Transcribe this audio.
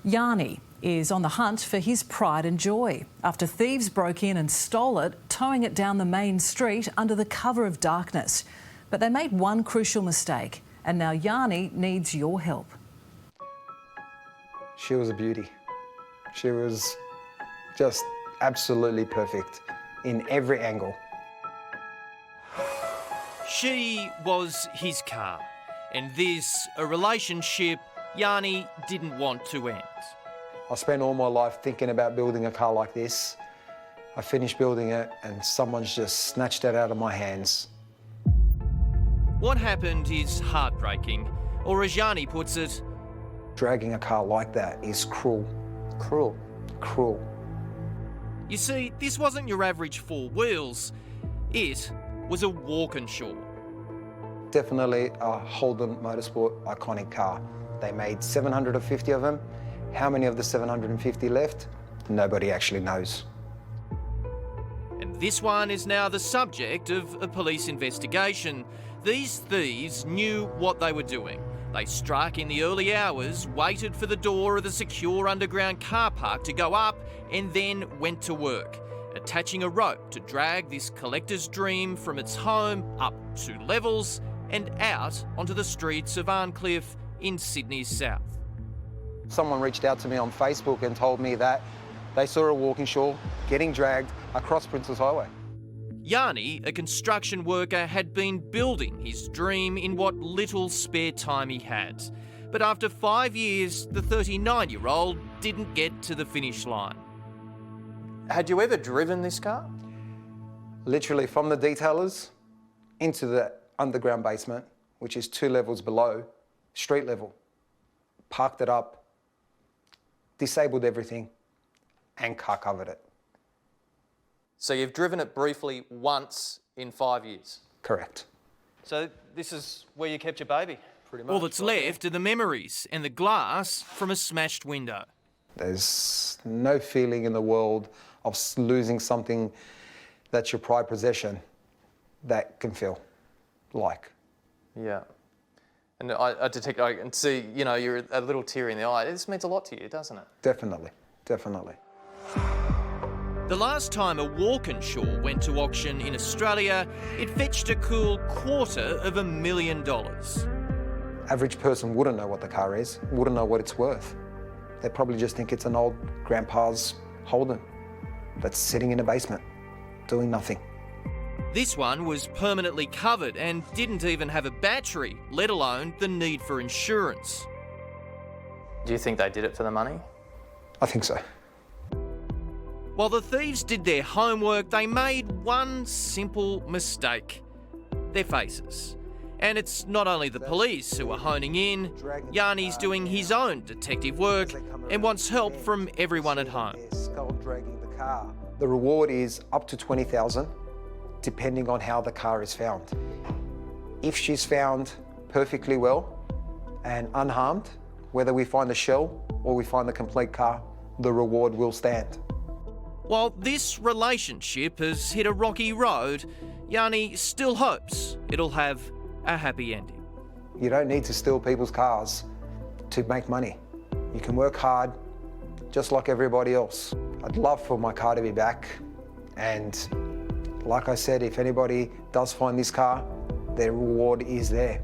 Yanni is on the hunt for his pride and joy after thieves broke in and stole it, towing it down the main street under the cover of darkness. But they made one crucial mistake, and now Yanni needs your help. She was a beauty. She was just absolutely perfect in every angle. She was his car, and this a relationship Yanni didn't want to end. I spent all my life thinking about building a car like this. I finished building it and someone's just snatched it out of my hands. What happened is heartbreaking, or as Yanni puts it, dragging a car like that is cruel. Cruel. Cruel. You see, this wasn't your average four wheels. It was a Walkinshaw. Definitely a Holden Motorsport iconic car. They made 750 of them. How many of the 750 left? Nobody actually knows. And this one is now the subject of a police investigation. These thieves knew what they were doing. They struck in the early hours, waited for the door of the secure underground car park to go up, and then went to work, attaching a rope to drag this collector's dream from its home up 2 levels and out onto the streets of Arncliffe in Sydney's south. Someone reached out to me on Facebook and told me that they saw a Walkinshaw getting dragged across Princes Highway. Yanni, a construction worker, had been building his dream in what little spare time he had. But after 5 years, the 39-year-old didn't get to the finish line. Had you ever driven this car? Literally from the detailers into the underground basement, which is 2 levels below, street level, parked it up, disabled everything, and car covered it. So you've driven it briefly once in 5 years? Correct. So this is where you kept your baby, pretty much? All that's left are the memories and the glass from a smashed window. There's no feeling in the world of losing something that's your prized possession that can feel like. Yeah. And I detect, I can see, you know, you're a little tear in the eye. This means a lot to you, doesn't it? Definitely, definitely. The last time a Walkinshaw went to auction in Australia, it fetched a cool $250,000. Average person wouldn't know what the car is, wouldn't know what it's worth. They probably just think it's an old grandpa's Holden that's sitting in a basement, doing nothing. This one was permanently covered and didn't even have a battery, let alone the need for insurance. Do you think they did it for the money? I think so. While the thieves did their homework, they made one simple mistake: their faces. And it's not only the police who are honing in. Yanni's doing his own detective work and wants help from everyone at home. The reward is up to $20,000, depending on how the car is found. If she's found perfectly well and unharmed, whether we find the shell or we find the complete car, the reward will stand. While this relationship has hit a rocky road, Yanni still hopes it'll have a happy ending. You don't need to steal people's cars to make money. You can work hard just like everybody else. I'd love for my car to be back, and like I said, if anybody does find this car, their reward is there.